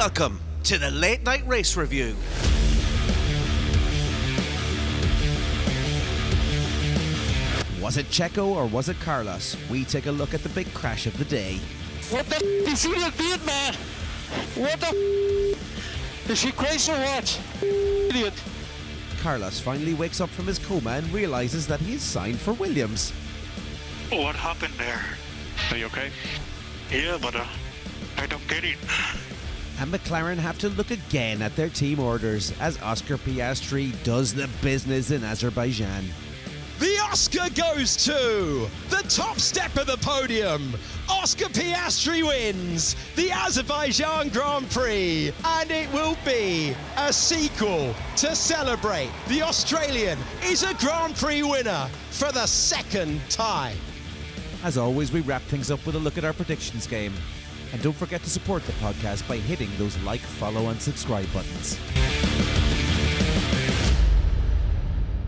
Welcome to the Late Night Race Review. Was it Checo or was it Carlos? We take a look at the big crash of the day. What the is he did, man? What the is she crazy or what? Idiot. Carlos finally wakes up from his coma and realises that he is signed for Williams. What happened there? Are you okay? Yeah, but I don't get it. And McLaren have to look again at their team orders as Oscar Piastri does the business in Azerbaijan. The Oscar goes to the top step of the podium. Oscar Piastri wins the Azerbaijan Grand Prix, and it will be a sequel to celebrate. The Australian is a Grand Prix winner for the second time. As always, we wrap things up with a look at our predictions game. And don't forget to support the podcast by hitting those like, follow and subscribe buttons.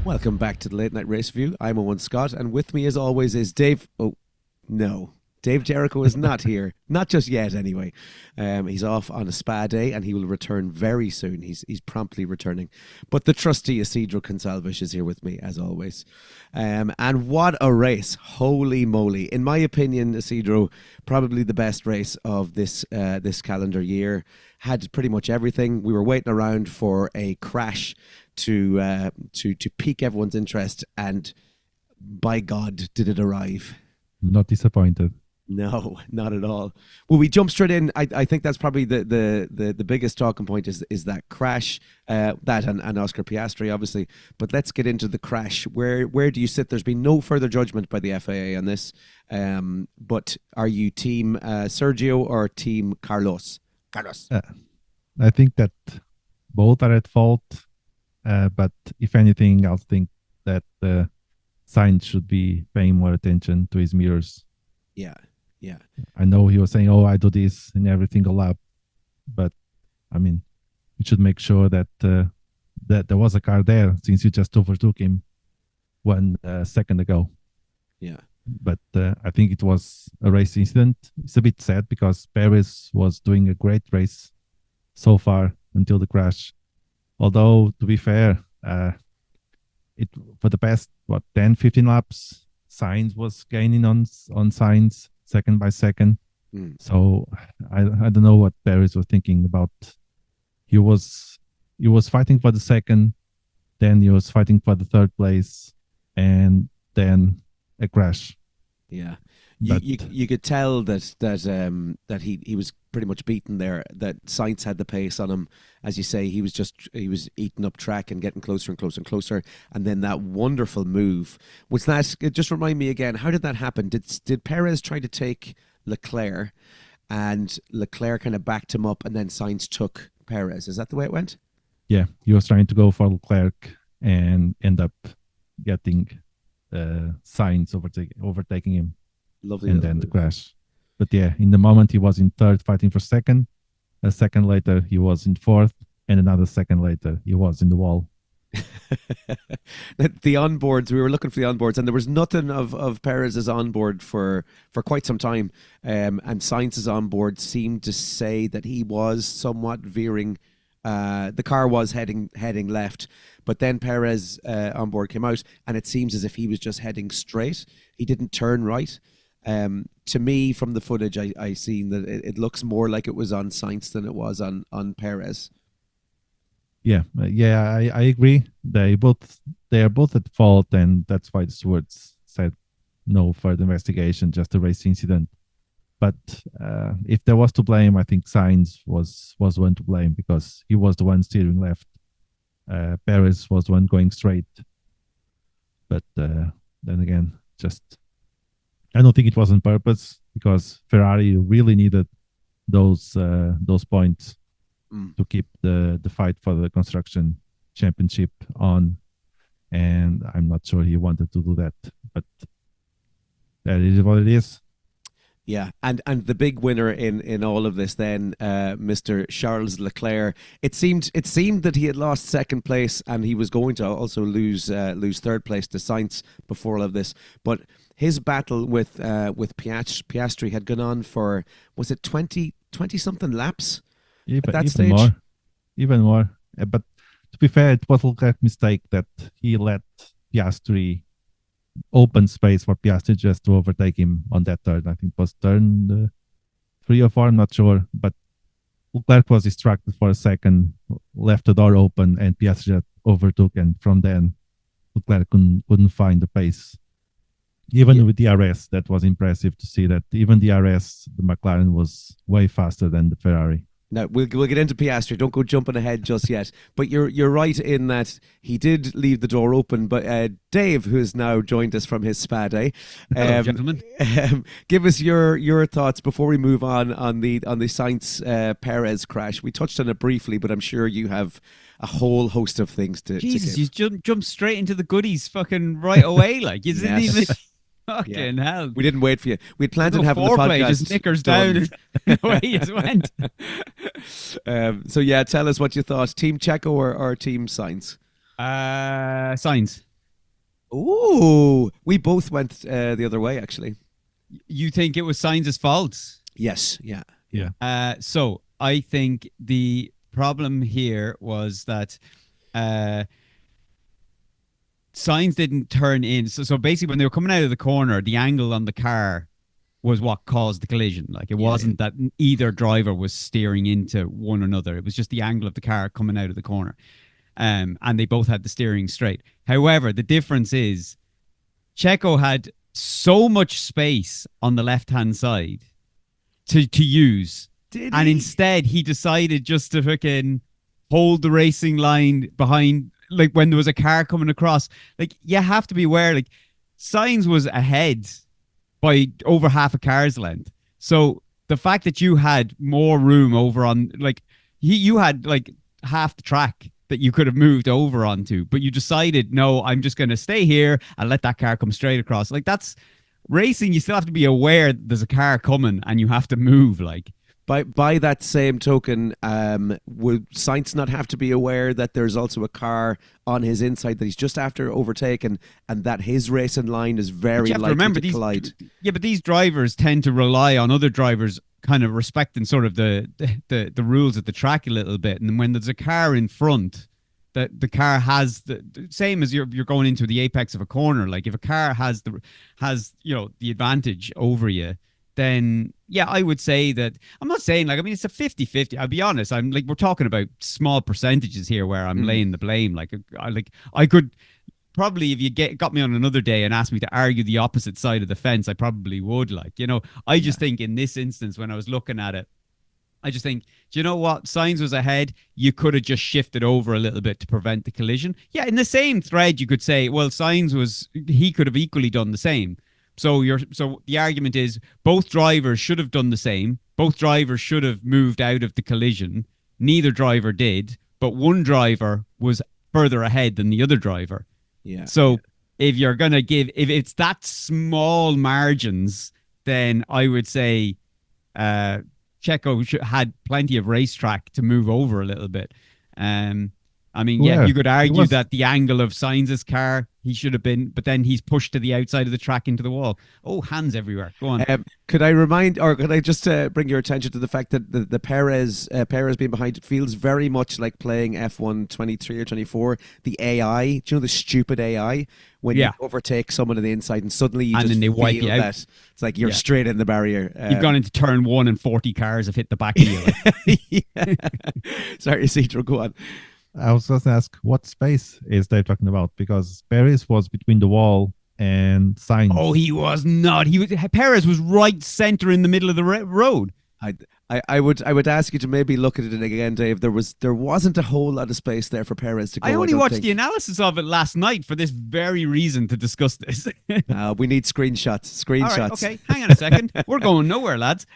Welcome back to the Late Night Race Review. I'm Owen Scott, and with me as always is Dave... Oh, no. Dave Jericho is not here. Not just yet, anyway. He's off on a spa day, and he will return very soon. He's promptly returning. But the trusty Isidro Consalves is here with me, as always. And what a race. Holy moly. In my opinion, Isidro, probably the best race of this calendar year. Had pretty much everything. We were waiting around for a crash to pique everyone's interest, and by God, did it arrive. Not disappointed. No, not at all. Well, we jump straight in. I think that's probably the biggest talking point is that crash, that and Oscar Piastri, obviously. But let's get into the crash. Where do you sit? There's been no further judgment by the FIA on this. But are you team Sergio or team Carlos? Carlos. I think that both are at fault. But if anything, I think that Sainz should be paying more attention to his mirrors. Yeah. I know he was saying, "Oh, I do this in every single lap," but I mean, you should make sure that that there was a car there, since you just overtook him 1 second ago. Yeah. But I think it was a race incident. It's a bit sad because Perez was doing a great race so far until the crash. Although, to be fair, it for the past 10, 15 laps, Sainz was gaining on Sainz second by second. So I don't know what Perez was thinking about. He was fighting for the second, then he was fighting for the third place, and then a crash. Yeah. You could tell that he was pretty much beaten there, that Sainz had the pace on him. As you say, he was eating up track and getting closer and closer and closer. And then that wonderful move. Just remind me again, how did that happen? Did Perez try to take Leclerc and Leclerc kind of backed him up and then Sainz took Perez? Is that the way it went? Yeah, he was trying to go for Leclerc and end up getting Sainz overtaking him. Lovely. And then the crash. But yeah, in the moment he was in third fighting for second. A second later he was in fourth, and another second later he was in the wall. The onboards, we were looking for the onboards, and there was nothing of Perez's onboard for quite some time. And Sainz's onboard seemed to say that he was somewhat veering. The car was heading left, but then Perez onboard came out, and it seems as if he was just heading straight. He didn't turn right. To me, from the footage, I seen that it looks more like it was on Sainz than it was on Perez. Yeah, I agree. They are both at fault, and that's why the stewards said no further investigation, just a race incident. But if there was to blame, I think Sainz was the one to blame, because he was the one steering left. Perez was the one going straight. But then again, I don't think it was on purpose, because Ferrari really needed those points to keep the fight for the construction championship on, and I'm not sure he wanted to do that, but that is what it is. Yeah, and the big winner in all of this then, Mr. Charles Leclerc. It seemed that he had lost second place, and he was going to also lose third place to Sainz before all of this, but his battle with Piastri had gone on for, was it 20 something laps? Even, at that even stage. more. Even more. But to be fair, it was a Leclerc mistake that he let Piastri open space for Piastri just to overtake him on that turn. I think it was turn 3 or 4, I'm not sure. But Leclerc was distracted for a second, left the door open, and Piastri just overtook. And from then, Leclerc couldn't find the pace. Even with the RS, that was impressive to see that even the RS, the McLaren, was way faster than the Ferrari. Now we'll get into Piastri. Don't go jumping ahead just yet. But you're right in that he did leave the door open. But Dave, who has now joined us from his spa day, Hello, gentlemen. Give us your thoughts before we move on the Sainz Perez crash. We touched on it briefly, but I'm sure you have a whole host of things to Jesus, give. you jumped straight into the goodies fucking right away. Like, you didn't Yes. even... Fucking hell. We didn't wait for you. We had planned on No having the foreplay, podcast just knickers done. down and away you went. So yeah, tell us what you thought. Team Checo or Team Sainz? Sainz. Ooh, we both went the other way, actually. You think it was Sainz's fault? Yes, yeah. So I think the problem here was that Sainz didn't turn in. So basically, when they were coming out of the corner, the angle on the car was what caused the collision. Like, it wasn't that either driver was steering into one another. It was just the angle of the car coming out of the corner. And they both had the steering straight. However, the difference is Checo had so much space on the left-hand side to use. And instead, he decided just to fucking hold the racing line behind, like, when there was a car coming across. Like, you have to be aware, like, Sainz was ahead by over half a car's length. So the fact that you had more room over on, like, you had like half the track that you could have moved over onto, but you decided, no, I'm just going to stay here and let that car come straight across. Like, that's racing. You still have to be aware there's a car coming and you have to move, like. By that same token, would Sainz not have to be aware that there's also a car on his inside that he's just after overtaken, and that his racing line is very likely to collide? Yeah, but these drivers tend to rely on other drivers kind of respecting sort of the rules of the track a little bit. And when there's a car in front, that the car has the same as you're going into the apex of a corner. Like, if a car has the advantage over you, then yeah, I would say that. I'm not saying, like, I mean, it's a 50-50. I'll be honest. I'm like, we're talking about small percentages here where I'm laying the blame. Like, I could probably, if you got me on another day and asked me to argue the opposite side of the fence, I probably would. Like, I just think in this instance, when I was looking at it, I just think, do you know what? Sainz was ahead. You could have just shifted over a little bit to prevent the collision. Yeah, in the same thread, you could say, well, he could have equally done the same. So the argument is both drivers should have done the same. Both drivers should have moved out of the collision. Neither driver did, but one driver was further ahead than the other driver. Yeah. So if you're going to if it's that small margins, then I would say Checo had plenty of racetrack to move over a little bit. I mean, you could argue that the angle of Sainz's car, he should have been, but then he's pushed to the outside of the track into the wall. Oh, hands everywhere. Go on. Could I just bring your attention to the fact that the Perez being behind it feels very much like playing F1 23 or 24, the AI, do you know the stupid AI? When you overtake someone on the inside and suddenly you just they wipe you out. That it's like you're straight in the barrier. You've gone into turn 1 and 40 cars have hit the back of you. Sorry, Isidro, go on. I was just ask, what space is they talking about? Because Perez was between the wall and Sainz. Oh, he was not. Perez was right center in the middle of the road. I would ask you to maybe look at it again, Dave. There wasn't a whole lot of space there for Perez to go. I only watched the analysis of it last night for this very reason, to discuss this. We need screenshots. All right, okay, hang on a second. We're going nowhere, lads.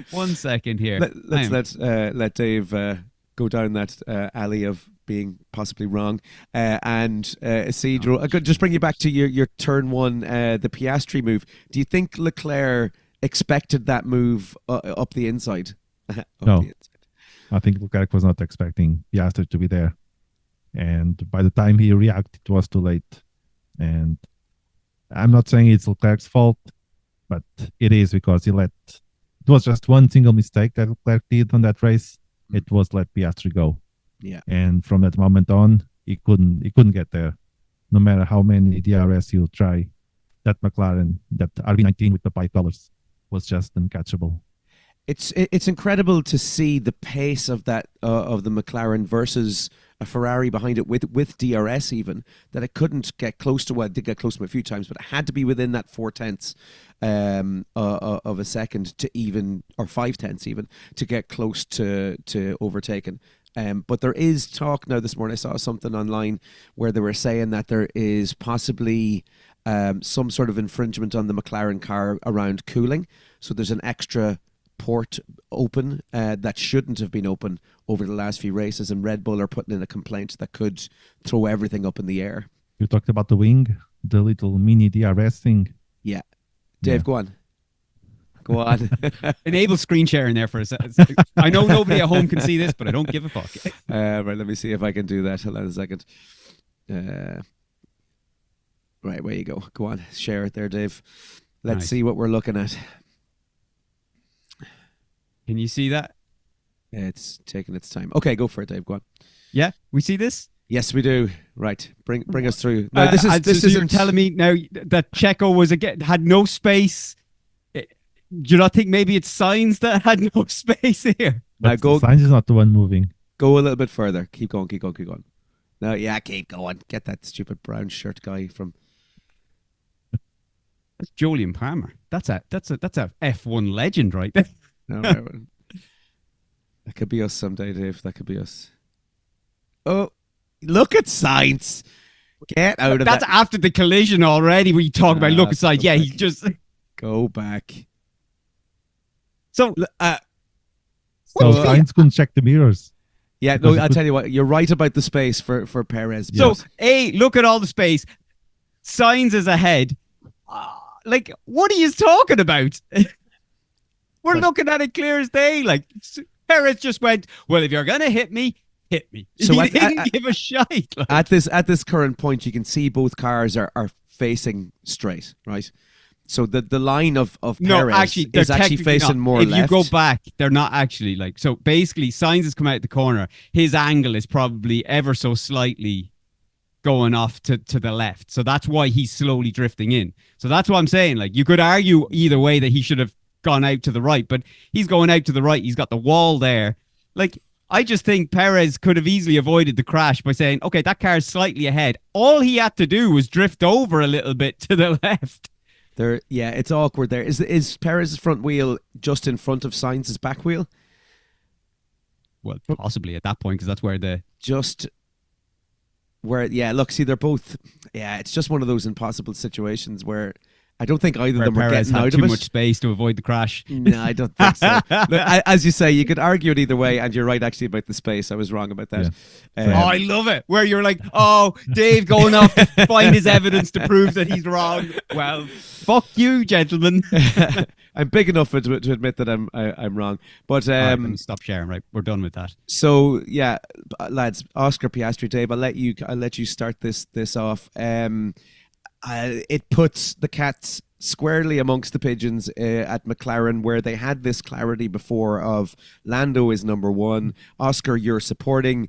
1 second here. Let's let Dave go down that alley of being possibly wrong. And Isidro, I could just bring you back to your turn 1, the Piastri move. Do you think Leclerc expected that move up the inside? No. I think Leclerc was not expecting Piastri to be there. And by the time he reacted, it was too late. And I'm not saying it's Leclerc's fault, but it is, because he let it was just one single mistake that Leclerc did on that race. It was let Piastri go. Yeah. And from that moment on, he couldn't get there. No matter how many DRS he'll try, that McLaren, that RB19 with the white colors, was just uncatchable. It's incredible to see the pace of that of the McLaren versus a Ferrari behind it with DRS even, that it couldn't get close to, well, it did get close to him a few times, but it had to be within that 0.4 of a second to even, or 0.5 even, to get close to overtaking. But there is talk now this morning, I saw something online where they were saying that there is possibly some sort of infringement on the McLaren car around cooling. So there's an extra port open that shouldn't have been open over the last few races, and Red Bull are putting in a complaint that could throw everything up in the air. You talked about the wing, the little mini DRS thing. Yeah. Dave, go on. Go on. Enable screen sharing there for a second. I know nobody at home can see this, but I don't give a fuck. Right, let me see if I can do that. Hold on a second. Right, where you go. Go on, share it there, Dave. Let's see what we're looking at. Can you see that? It's taking its time. Okay, go for it, Dave. Go on. Yeah, we see this? Yes, we do. Right, bring us through. No, this so isn't you're telling me now that Checo was had no space. Do you not think maybe it's Sainz that had no space here? But Sainz is not the one moving. Go a little bit further. Keep going. No, yeah, keep going. Get that stupid brown shirt guy from. That's Julian Palmer. That's a F1 legend right there. No, that could be us someday, Dave. That could be us. Oh, look at Sainz. Get out of that. That's after the collision already where you talk about look at Sainz. Yeah, he just... Go back. So Sainz couldn't check the mirrors. Yeah, no, I'll tell you what. You're right about the space for Perez. So, look at all the space. Sainz is ahead. Like, what are you talking about? We're looking at it clear as day. Like, Perez just went, well, if you're going to hit me, hit me. So he didn't give a shite. Like. At this current point, you can see both cars are facing straight, right? So the line of Perez is actually facing more left. If you go back, they're not actually like... So basically, Sainz has come out the corner. His angle is probably ever so slightly going off to the left. So that's why he's slowly drifting in. So that's what I'm saying. Like, you could argue either way that he should have gone out to the right, but he's going out to the right. He's got the wall there. Like, I just think Perez could have easily avoided the crash by saying, okay, that car's slightly ahead. All he had to do was drift over a little bit to the left. Yeah, it's awkward there. Is Perez's front wheel just in front of Sainz's back wheel? Well, possibly at that point, because that's where look, see, they're both, it's just one of those impossible situations where I don't think either of them were getting out of it. Too much space to avoid the crash. No, I don't think so. Look, as you say, you could argue it either way, and you're right actually about the space. I was wrong about that. Yeah. I love it. Where you're like, oh, Dave going off to find his evidence to prove that he's wrong. Well, fuck you, gentlemen. I'm big enough to admit that I'm wrong. But right, stop sharing. Right, we're done with that. So yeah, lads, Oscar Piastri, Dave, I'll let you start this off. It puts the cats squarely amongst the pigeons at McLaren, where they had this clarity before of Lando is number one, Oscar you're supporting.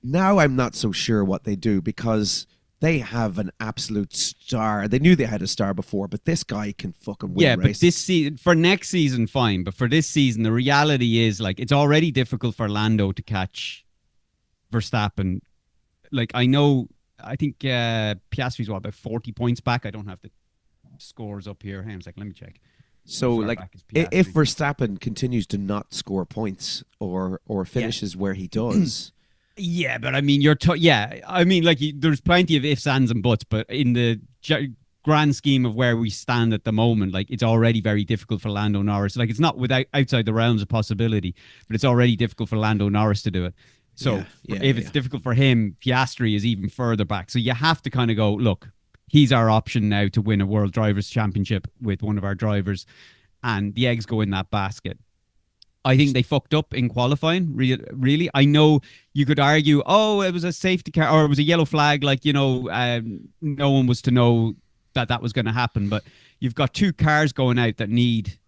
Now I'm not so sure what they do, because they have an absolute star. They knew they had a star before, but this guy can fucking win races. But this season, for next season, fine. But for this season, the reality is, like, it's already difficult for Lando to catch Verstappen. Like, I think Piastri's about 40 points back. I don't have the scores up here. Hang on a second, let me check. So, like, if Verstappen continues to not score points or finishes where he does... Yeah, but I mean, there's plenty of ifs, ands, and buts, but in the grand scheme of where we stand at the moment, like, it's already very difficult for Lando Norris. Like, it's not outside the realms of possibility, but it's already difficult for Lando Norris to do it. So if it's difficult for him, Piastri is even further back. So you have to kind of go, look, he's our option now to win a World Drivers' Championship with one of our drivers, and the eggs go in that basket. I think they fucked up in qualifying, really. I know you could argue, oh, it was a safety car or it was a yellow flag, like, no one was to know that was going to happen. But you've got two cars going out that need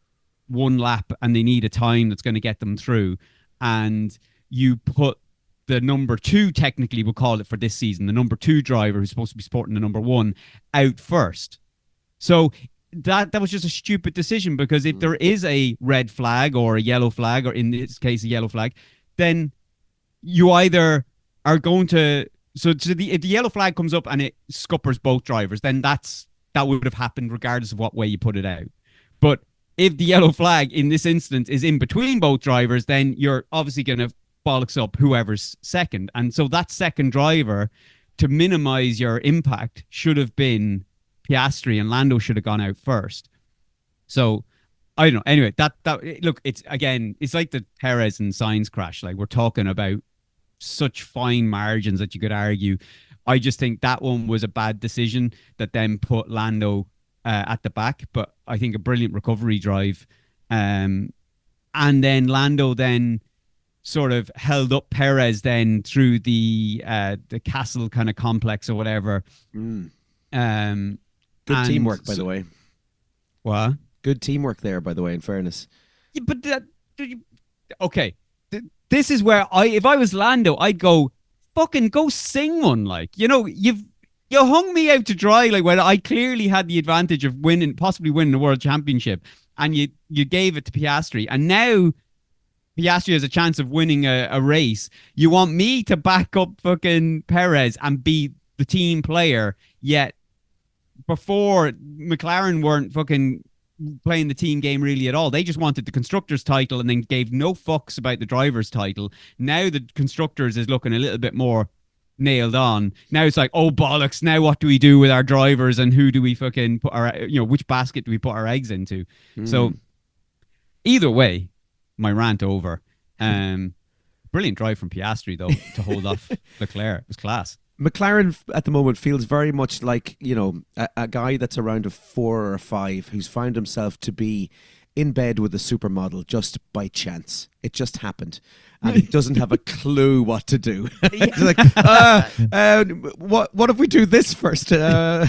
one lap and they need a time that's going to get them through, and you put the number 2, technically we'll call it for this season, the number 2 driver who's supposed to be sporting the number 1 out first. So that was just a stupid decision, because if there is a red flag or a yellow flag, or in this case a yellow flag, then you either are going to if the yellow flag comes up and it scuppers both drivers, then that would have happened regardless of what way you put it out. But if the yellow flag in this instance is in between both drivers, then you're obviously going to bollocks up whoever's second. And so that second driver, to minimize your impact, should have been Piastri, and Lando should have gone out first. So I don't know. Anyway, that look, it's like the Perez and Sainz crash. Like, we're talking about such fine margins that you could argue. I just think that one was a bad decision that then put Lando at the back, but I think a brilliant recovery drive. And then Lando then sort of held up Perez then through the castle kind of complex or whatever. Good teamwork, by the way. What? Good teamwork there, by the way, in fairness. Yeah, but okay. This is where if I was Lando, I'd go, fucking go sing one. Like, you hung me out to dry, like, when I clearly had the advantage of possibly winning the world championship, and you gave it to Piastri, and now Piastri has a chance of winning a race. You want me to back up fucking Perez and be the team player, yet before McLaren weren't fucking playing the team game really at all. They just wanted the constructors title and then gave no fucks about the drivers title. Now the constructors is looking a little bit more nailed on. Now it's like, oh bollocks, now what do we do with our drivers, and who do we fucking put our, which basket do we put our eggs into? So either way, my rant over. Brilliant drive from Piastri though to hold off Leclerc. It was class. McLaren at the moment feels very much like, a guy that's around a 4 or a 5 who's found himself to be in bed with a supermodel just by chance. It just happened. And he doesn't have a clue what to do. He's like, what if we do this first? They're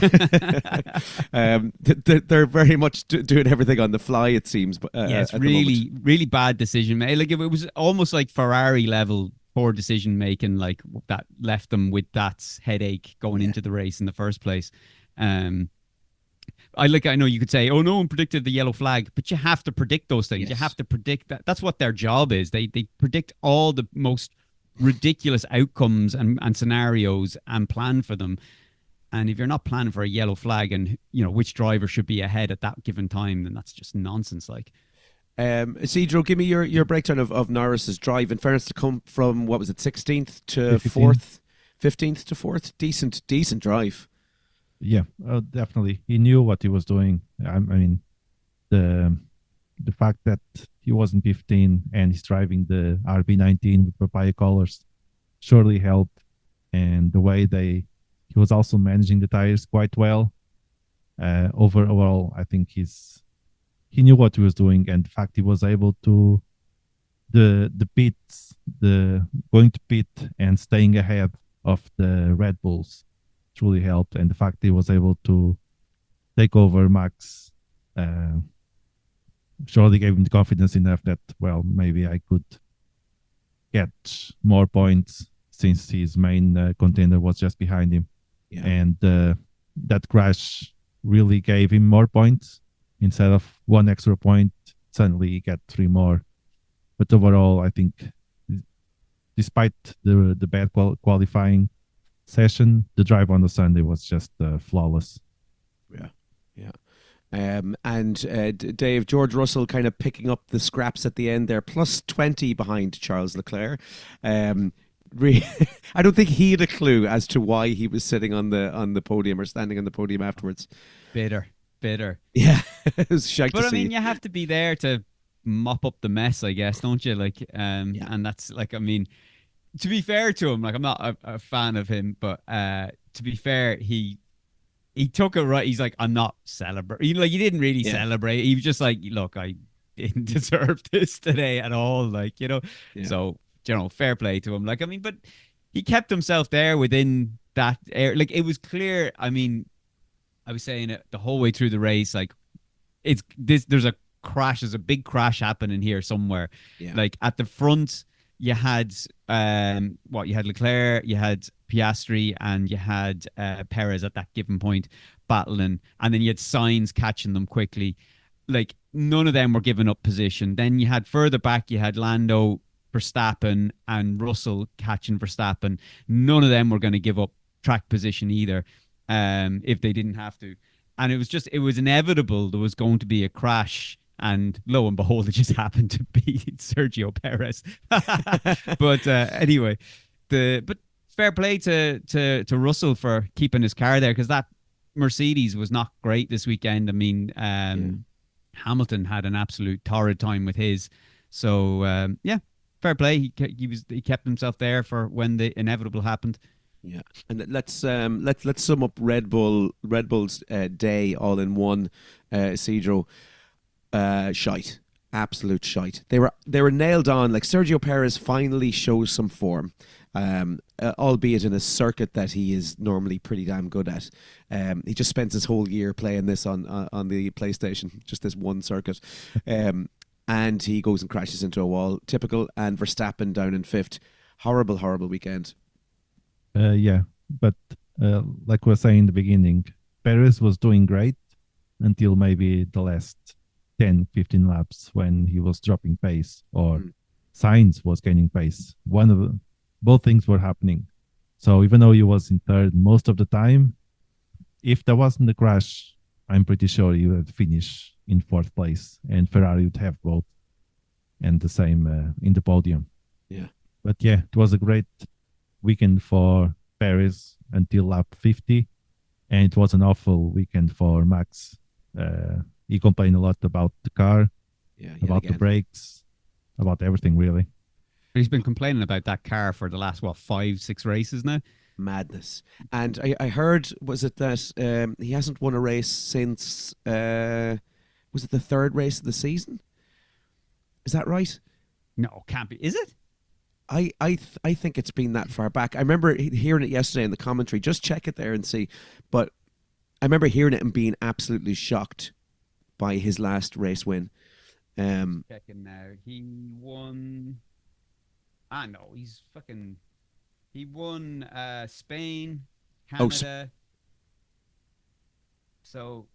very much doing everything on the fly, it seems. Yeah, it's really, really bad decision. Like, it was almost like Ferrari level poor decision making, like, that left them with that headache going into the race in the first place. I know you could say, oh, no one predicted the yellow flag, but you have to predict those things. Yes. You have to predict that. That's what their job is. They predict all the most ridiculous outcomes and scenarios and plan for them. And if you're not planning for a yellow flag and which driver should be ahead at that given time, then that's just nonsense. Like, Isidro, give me your breakdown of Norris's drive. In fairness, to come from, what was it, 16th to 4th, 15th to 4th, decent drive. Yeah, definitely. He knew what he was doing. I mean, the fact that he wasn't 15 and he's driving the RB19 with papaya colors surely helped. And the way he was also managing the tires quite well. Overall, I think he knew what he was doing, and the fact he was able to the pits, going to pit and staying ahead of the Red Bulls truly helped, and the fact he was able to take over Max surely gave him the confidence enough that, well, maybe I could get more points since his main contender was just behind him. Yeah. And that crash really gave him more points. Instead of 1 extra point, suddenly he got 3 more. But overall, I think, despite the bad qualifying session, the drive on the Sunday was just flawless. Yeah. And Dave, George Russell kind of picking up the scraps at the end there, plus 20 behind Charles Leclerc. I don't think he had a clue as to why he was sitting on the podium or standing on the podium afterwards. Bitter. Yeah, it was shite to see. But I mean, you have to be there to mop up the mess, I guess, don't you? Like, and that's like, I mean, to be fair to him, like, I'm not a fan of him, but to be fair, he took it right. He's like, I'm not celebrating. Like, he didn't really celebrate. He was just like, look, I didn't deserve this today at all. Like, so, fair play to him. Like, I mean, but he kept himself there within that area. Like, it was clear. I mean, I was saying it the whole way through the race. Like, there's a crash. There's a big crash happening here somewhere. Yeah. Like at the front, you had you had Leclerc, you had Piastri, and you had Perez at that given point battling, and then you had Sainz catching them quickly. Like none of them were giving up position. Then you had further back, you had Lando, Verstappen, and Russell catching Verstappen. None of them were going to give up track position either, if they didn't have to. And it was inevitable there was going to be a crash. And lo and behold, it just happened to be Sergio Perez. But anyway, but fair play to Russell for keeping his car there, because that Mercedes was not great this weekend. I mean, Hamilton had an absolute torrid time with his. So fair play. He kept himself there for when the inevitable happened. Yeah, and let's sum up Red Bull's day all in one. Cedro, shite, absolute shite. They were nailed on. Like Sergio Perez finally shows some form, albeit in a circuit that he is normally pretty damn good at. He just spends his whole year playing this on the PlayStation, just this one circuit. And he goes and crashes into a wall. Typical. And Verstappen down in fifth. Horrible weekend. But like we were saying in the beginning, Perez was doing great until maybe the last 10-15 laps when he was dropping pace, or Sainz was gaining pace. Both things were happening. So even though he was in third most of the time, if there wasn't a crash, I'm pretty sure he would finish in fourth place, and Ferrari would have both, and the same in the podium. Yeah. But yeah, it was a great weekend for Perez until lap 50, and it was an awful weekend for Max. He complained a lot about the car, about the brakes, about everything really. He's been complaining about that car for the last 5-6 races now. Madness. And I heard, was it that he hasn't won a race since was it the third race of the season? Is that right? No, can't be. Is it? I think it's been that far back. I remember hearing it yesterday in the commentary. Just check it there and see. But I remember hearing it and being absolutely shocked by his last race win. Checking now. He won. No, he's fucking. He won Spain, Canada. So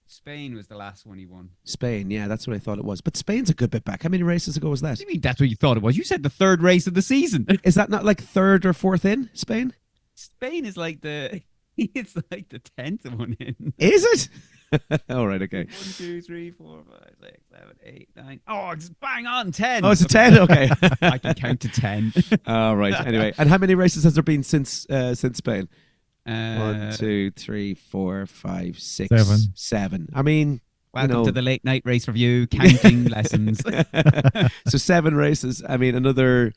Spain was the last one he won. Spain, yeah, that's what I thought it was. But Spain's a good bit back. How many races ago was that? What do you mean that's what you thought it was? You said the third race of the season. Is that not like third or fourth in Spain? Spain is like it's like the 10th one in. Is it? All right, okay. 1, 2, 3, 4, 5, 6, 7, 8, 9. Oh, it's bang on 10. Oh, it's a 10. Okay, I can count to 10. All right. Anyway, and how many races has there been since Spain? 1, 2, 3, 4, 5, 6, 7. I mean, welcome to the late night race review, counting lessons. So 7 races. I mean, another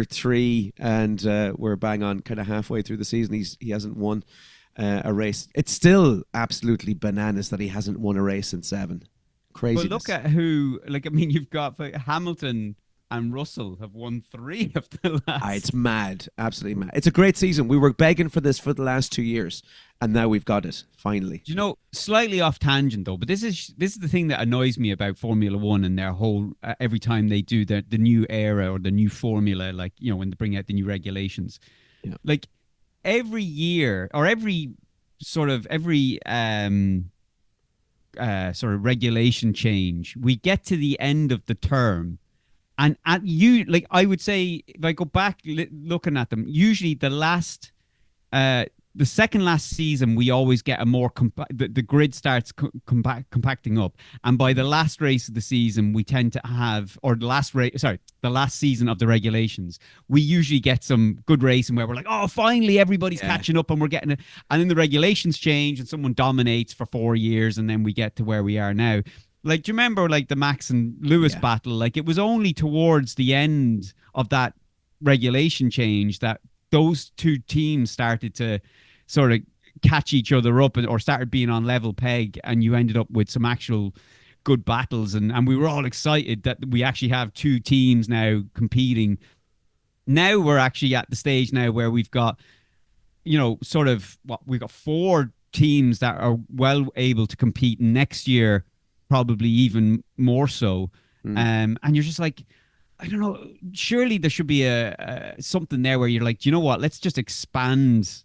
3, and we're bang on kind of halfway through the season. He hasn't won a race. It's still absolutely bananas that he hasn't won a race in 7. Crazy. But look at who. Like, I mean, you've got Hamilton and Russell have won 3 of the last. It's mad, absolutely mad. It's a great season. We were begging for this for the last 2 years, and now we've got it finally. You know, slightly off tangent though, but this is the thing that annoys me about Formula One and their whole every time they do the new era or the new formula, like when they bring out the new regulations, like every year or every sort of regulation change, we get to the end of the term. And I would say, if I go back looking at them, usually the second last season, we always get a more the grid starts compacting up, and by the last race of the season, we tend to have, or the last season of the regulations, we usually get some good racing where we're like, oh, finally everybody's catching up, and we're getting it, and then the regulations change, and someone dominates for 4 years, and then we get to where we are now. Like, do you remember like the Max and Lewis battle? Like, it was only towards the end of that regulation change that those two teams started to sort of catch each other up or started being on level peg, and you ended up with some actual good battles. And we were all excited that we actually have 2 teams now competing. Now we're actually at the stage now where we've got, we've got 4 teams that are well able to compete next year. probably even more so. And you're just like, I don't know. Surely there should be a something there where you're like, do you know what? Let's just expand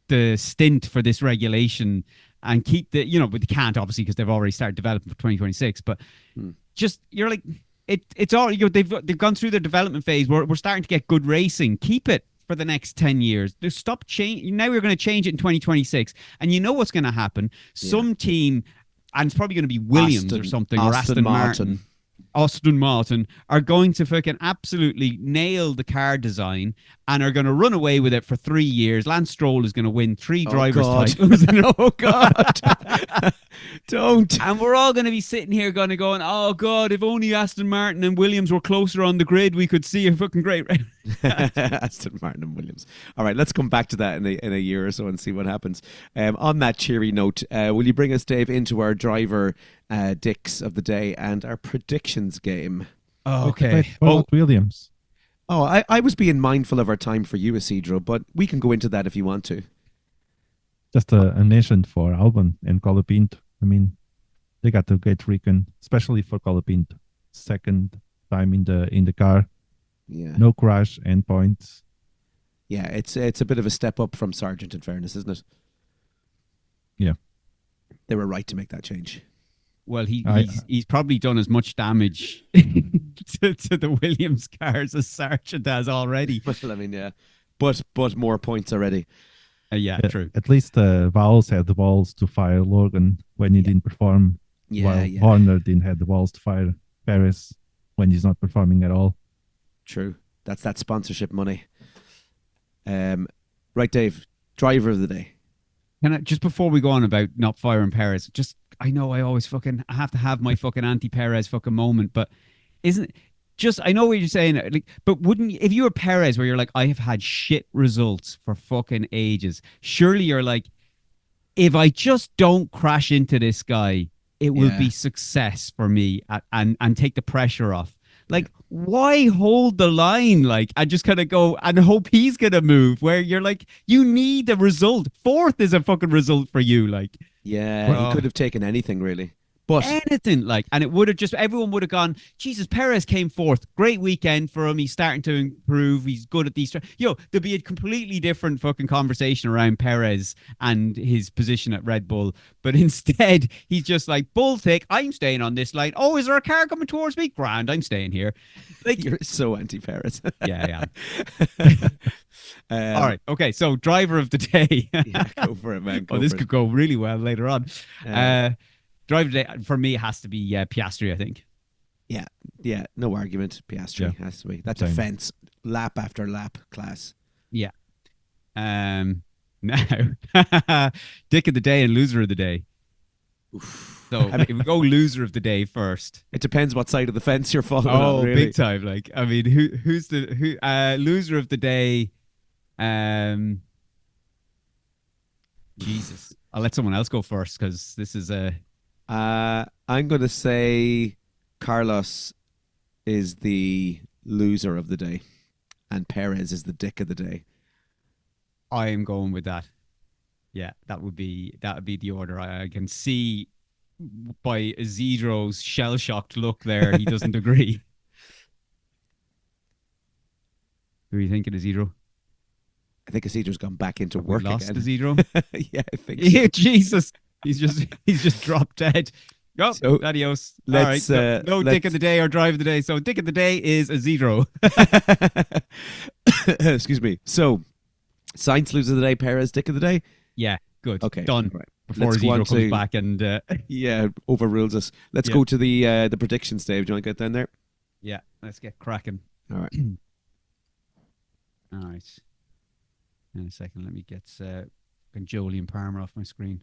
the stint for this regulation and keep the, but they can't obviously because they've already started developing for 2026. But just you're like, it's all they've gone through their development phase. We're starting to get good racing. Keep it for the next 10 years. Just stop change. Now we're going to change it in 2026, and you know what's going to happen. Some team, and it's probably going to be Williams or something, or Aston Martin. Aston Martin are going to fucking absolutely nail the car design and are going to run away with it for 3 years. Lance Stroll is going to win 3 drivers' titles. Oh, God. Don't. And we're all going to be sitting here going, oh, God, if only Aston Martin and Williams were closer on the grid, we could see a fucking great race. Aston Martin and Williams. All right, let's come back to that in a year or so and see what happens. On that cheery note, will you bring us, Dave, into our driver dicks of the day and our predictions game? Oh, okay. What about Williams? Oh, I was being mindful of our time for you, Isidro, but we can go into that if you want to. Just a nation for Albon and Colapinto. I mean, they got a great weekend, especially for Colapinto. Second time in the car. Yeah. No crash and points. Yeah, it's a bit of a step up from Sargent, in fairness, isn't it? Yeah. They were right to make that change. Well, he's probably done as much damage to the Williams cars as Sargent has already. Well, I mean, yeah. But more points already. Yeah, true. At least Vowles had the balls to fire Logan when he didn't perform. While Horner didn't have the balls to fire Perez when he's not performing at all. True. That's that sponsorship money. Right, Dave, driver of the day. Can I, just before we go on about not firing Perez, I know I always I have to have my fucking anti-Perez fucking moment, but I know what you're saying, like, but if you were Perez, where you're like, I have had shit results for fucking ages, surely you're like, if I just don't crash into this guy, it will be success for me and take the pressure off. Like, why hold the line? Like, I just kind of go and hope he's going to move, where you're like, you need a result. Fourth is a fucking result for you. Like, yeah, he could have taken anything, really. But anything, like, and it would have everyone would have gone, Jesus, Perez came fourth. Great weekend for him. He's starting to improve. He's good at these. There'd be a completely different fucking conversation around Perez and his position at Red Bull. But instead, he's just like, bull tick, I'm staying on this line. Oh, is there a car coming towards me? Grand, I'm staying here. Like, you're so anti-Perez. Yeah. All right. Okay. So, driver of the day. Yeah, go for it, man. This could go really well later on. Driver of the day, for me, has to be Piastri, I think. Yeah. No argument. Piastri has to be. That defense, lap after lap class. Yeah. Now, dick of the day and loser of the day. Oof. So if we go loser of the day first. It depends what side of the fence you're following. Oh, really. Big time. Like, I mean, who's the loser of the day? Jesus. I'll let someone else go first because this is a. I'm going to say Carlos is the loser of the day and Perez is the dick of the day. I am going with that. Yeah, that would be the order. I can see by Isidro's shell-shocked look there, he doesn't agree. Who are you thinking, Isidro? I think Isidro's gone back into work lost again. Isidro? Yeah, I think so. Jesus. He's just dropped dead. Oh, so, adios. All right. No dick of the day or drive of the day. So dick of the day is Isidro. Excuse me. So Sainz loser of the day, Perez dick of the day? Yeah, good. Okay. Done. Right. Before Isidro comes back and overrules us. Let's go to the predictions, Dave. Do you want to get down there? Yeah, let's get cracking. All right. All right. In a second, let me get Jolie and Palmer off my screen.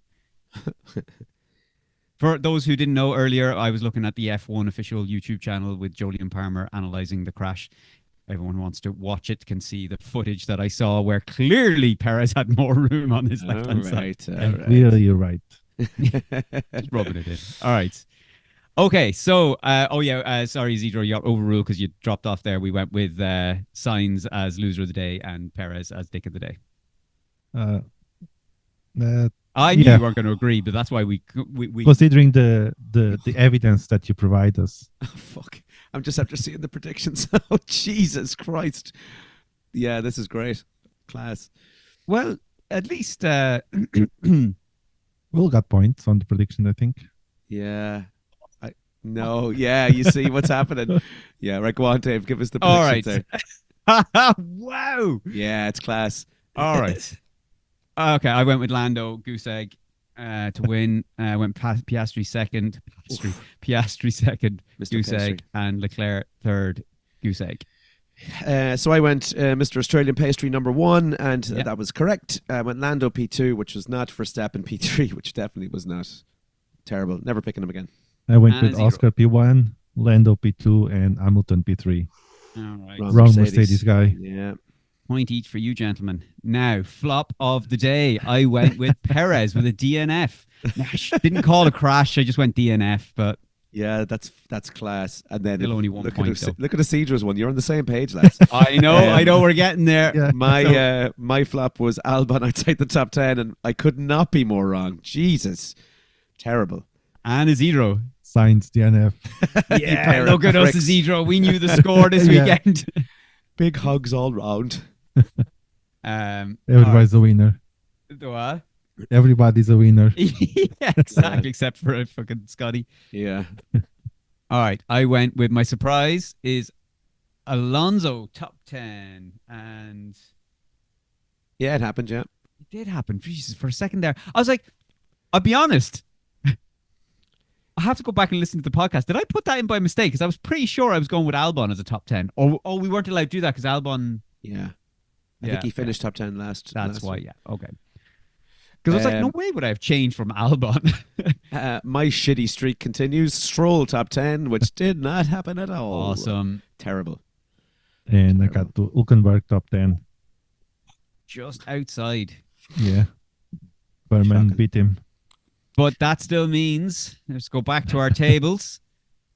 For those who didn't know earlier, I was looking at the F1 official YouTube channel with Jolie and Palmer analysing the crash. Everyone who wants to watch it can see the footage that I saw where clearly Perez had more room on his left-hand side. Right. Clearly you're right. Just rubbing it in. All right. Okay, so, sorry, Isidro, you got overruled because you dropped off there. We went with Sainz as loser of the day and Perez as dick of the day. I knew Yeah. you weren't going to agree, but that's why we Considering the evidence that you provide us. Oh, fuck. I'm just after seeing the predictions. Oh, Jesus Christ. Yeah, this is great. Class. well, at least We all got points on the prediction, I think. Yeah. No, yeah, you see what's happening. Yeah, right. Go on, Dave. Give us the all predictions right. there. Wow. Yeah, it's class. All right. Okay, I went with Lando Goose Egg to win. I went Piastri second. Piastri second. Mr. Goose Piastri. Egg, and Leclerc third. Goose Egg. So I went Mr. Australian Pastry number 1, and Yeah. that was correct. I went Lando P2, which was not. Verstappen P3, which definitely was not. Terrible. Never picking him again. I went And a with zero. Oscar P1, Lando P2, and Hamilton P3. All right. Wrong Mercedes guy. Yeah. Point each for you, gentlemen. Now, flop of the day. I went with Perez with a DNF. Now, I didn't call a crash. I just went DNF, but Yeah, that's class. And then Still only 1 look point, at though. look at Isidro's one. You're on the same page, lads. I know we're getting there. Yeah. My flop was Albon outside the top 10, and I could not be more wrong. Jesus, terrible. And Isidro. Sainz DNF. Yeah, look at us, Pricks. Isidro. We knew the score this Yeah. weekend. Big hugs all round. Everybody's a winner. What? Everybody's a winner. Yeah, exactly, except for fucking Scotty. Yeah. All right, I went with my surprise is Alonso top 10, and Yeah, it happened, yeah. it did happen. Jesus, for a second there, I was like, I'll be honest. I have to go back and listen to the podcast. Did I put that in by mistake? Because I was pretty sure I was going with Albon as a top 10. Or we weren't allowed to do that because Albon. Yeah. I Yeah, think he finished top 10 last. That's last why, one. yeah. Okay. Because I was like, no way would I have changed from Albon. My shitty streak continues. Stroll top 10, which did not happen at all. Awesome. Terrible. And I got to Hülkenberg top 10. Just outside. Yeah. Berman Shocking. beat him. But that still means, let's go back to our tables.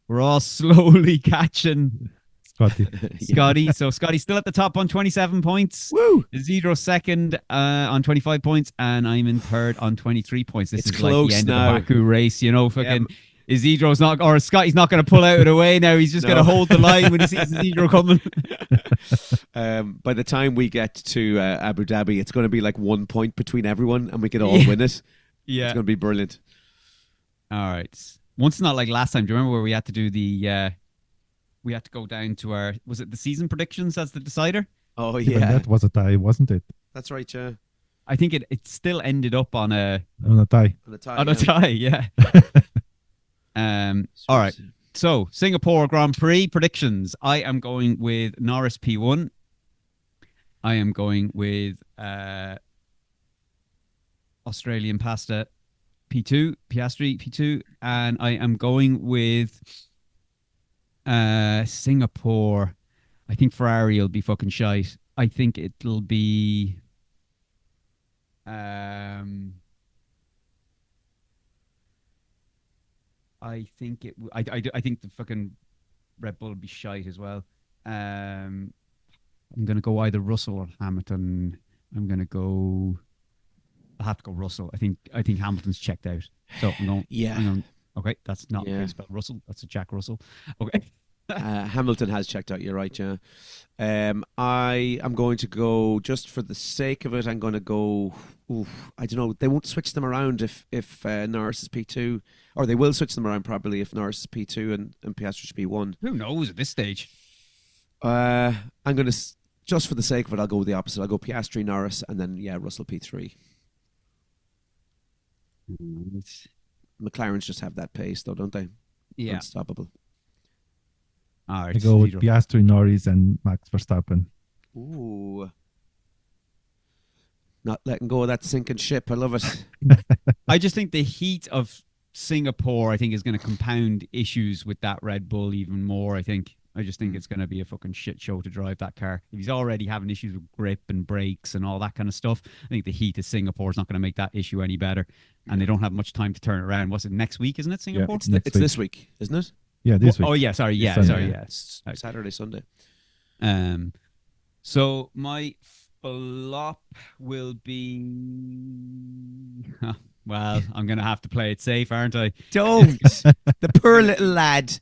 We're all slowly catching Scotty. Scotty. So Scotty's still at the top on 27 points. Woo! Isidro second on 25 points, and I'm in third on 23 points. This It's is like close the end now. of the Baku race, you know. Fucking Isidro's not, or Scotty's not going to pull out of the way now. He's just No. going to hold the line when he sees Isidro coming. By the time we get to Abu Dhabi, it's going to be like 1 point between everyone, and we could all win it. Yeah. It's going to be brilliant. All right. Once not like last time. Do you remember where we had to do the? We had to go down to our. Was it the season predictions as the decider? Oh, Even yeah. that was a tie, wasn't it? That's right, yeah. I think it still ended up on a On a tie. On the tie. on a tie. Yeah. All right. So Singapore Grand Prix predictions. I am going with Norris P1. I am going with Australian Pasta P2, Piastri P2, and I am going with Singapore. I think Ferrari will be fucking shite. I think it'll be I think it. I think the fucking Red Bull will be shite as well. I'm gonna go either Russell or Hamilton. I'm gonna go. I'll have to go Russell. I think Hamilton's checked out. So I'm going. Yeah. I'm going, okay, that's not Yeah. how you spell Russell. That's a Jack Russell. Okay. Hamilton has checked out. You're right, yeah. I am going to go, just for the sake of it, I'm going to go. I don't know. They won't switch them around if Norris is P2, or they will switch them around probably if Norris is P2 and Piastri should be P1. Who knows at this stage? I'm going to, just for the sake of it, I'll go with the opposite. I'll go Piastri, Norris, and then Russell P3. McLarens just have that pace, though, don't they? Yeah. Unstoppable. All right. I go with Isidro. Piastri, Norris, and Max Verstappen. Ooh. Not letting go of that sinking ship. I love it. I just think the heat of Singapore, I think, is going to compound issues with that Red Bull even more. I just think it's going to be a fucking shit show to drive that car. If he's already having issues with grip and brakes and all that kind of stuff, I think the heat of Singapore is not going to make that issue any better. And they don't have much time to turn it around. What's it, next week, isn't it, Singapore? It's next It's week. this week, isn't it? Yeah, this week. Oh, yeah, sorry. Yeah, Sunday. sorry, yeah. It's Saturday, Sunday. So my flop will be Well, I'm going to have to play it safe, aren't I? Don't. The poor little lad.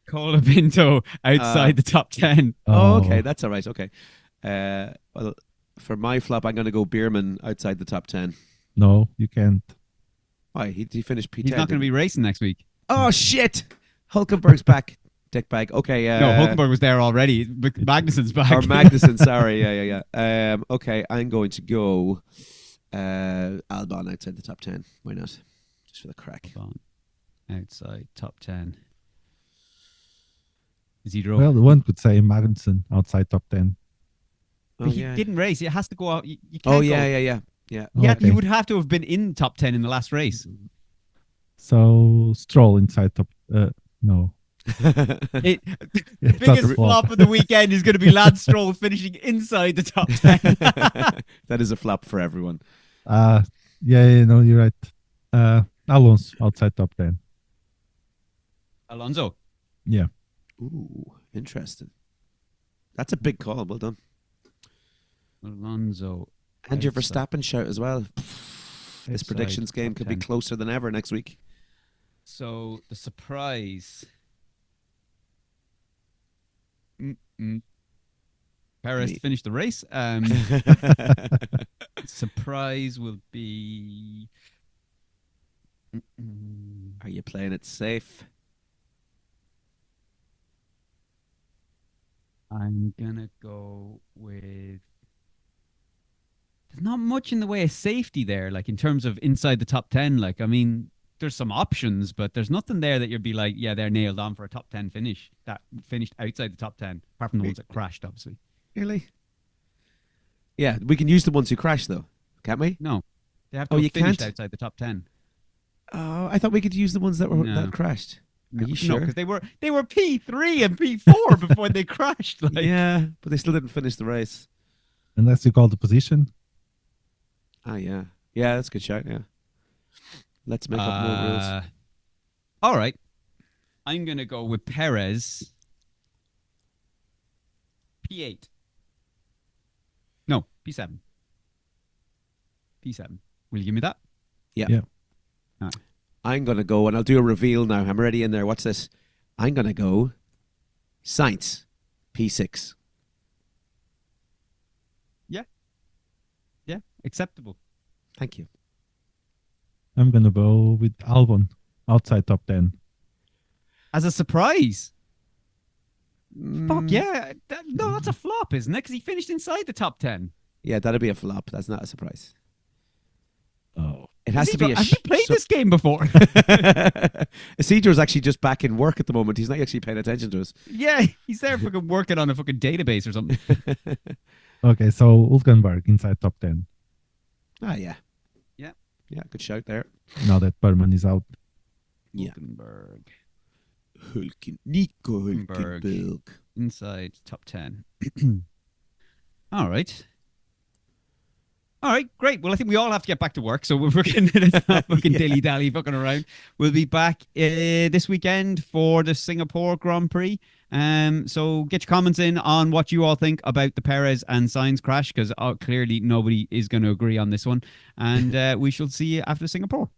Cola Pinto outside the top 10. Oh, okay. That's all right. Okay. Well, for my flop, I'm going to go Bierman outside the top 10. No, you can't. Why? He finished P10. He's not going to be racing next week. Oh, shit. Hulkenberg's back. Dickbag. Okay. No, Hulkenberg was there already. Magnussen's back. Or Magnussen, sorry. Yeah. Okay, I'm going to go Albon outside the top 10. Why not? Just for the crack. Albon outside top 10. Is he drove? Well, one could say Magnussen outside top 10. But he didn't race. It has to go out. You can't yeah. Yeah, Okay. he would have to have been in top 10 in the last race. So Stroll inside top. No. The It's not biggest a flop of the weekend is going to be Lance Stroll finishing inside the top 10. That is a flop for everyone. Yeah, no, you're right. Alonso outside top 10. Alonso. Yeah. Ooh, interesting. That's a big call. Well done. Alonso. And your outside. Verstappen shout as well. This Outside predictions game top could be 10. closer than ever next week. So the surprise. Perez Me. finished the race. Surprise will be. Are you playing it safe? I'm gonna go with. There's not much in the way of safety there, like in terms of inside the top 10. Like, I mean, there's some options, but there's nothing there that you'd be like, yeah, they're nailed on for a top 10 finish. That finished outside the top 10, apart from the ones that crashed, obviously. Really? Yeah, we can use the ones who crashed though, can't we? No, they have to Oh, have you finished can't? outside the top 10. Oh, I thought we could use the ones that were No. that crashed. Are you No, sure? because they were P3 and P4 before they crashed. Like, Yeah, but they still didn't finish the race. Unless you call the position. Ah, yeah. Yeah, that's a good shout, yeah. Let's make up more rules. All right, I'm gonna go with Perez. P8. No, P7. P7. Will you give me that? Yeah. I'm going to go, and I'll do a reveal now. I'm already in there. Watch this. I'm going to go Sainz, P6. Yeah, acceptable. Thank you. I'm going to go with Albon outside top 10. As a surprise. Fuck Mm, yeah. No, that's a flop, isn't it? Because he finished inside the top 10. Yeah, that'd be a flop. That's not a surprise. Oh. It has to be a... Have you played this game before? Isidro's actually just back in work at the moment. He's not actually paying attention to us. Yeah, he's there fucking working on a fucking database or something. Okay, so Hulkenberg inside top 10. Ah, yeah. Yeah. Yeah, good shout there. Now that Berman is out. Yeah. Hulkenberg. Nico Hulkenberg. Hulkenberg. Inside top 10. All right. All right, great. Well, I think we all have to get back to work, so we're fucking, let's not fucking dilly-dally fucking around. We'll be back this weekend for the Singapore Grand Prix. So get your comments in on what you all think about the Perez and Sainz crash, because clearly nobody is going to agree on this one. And we shall see you after Singapore.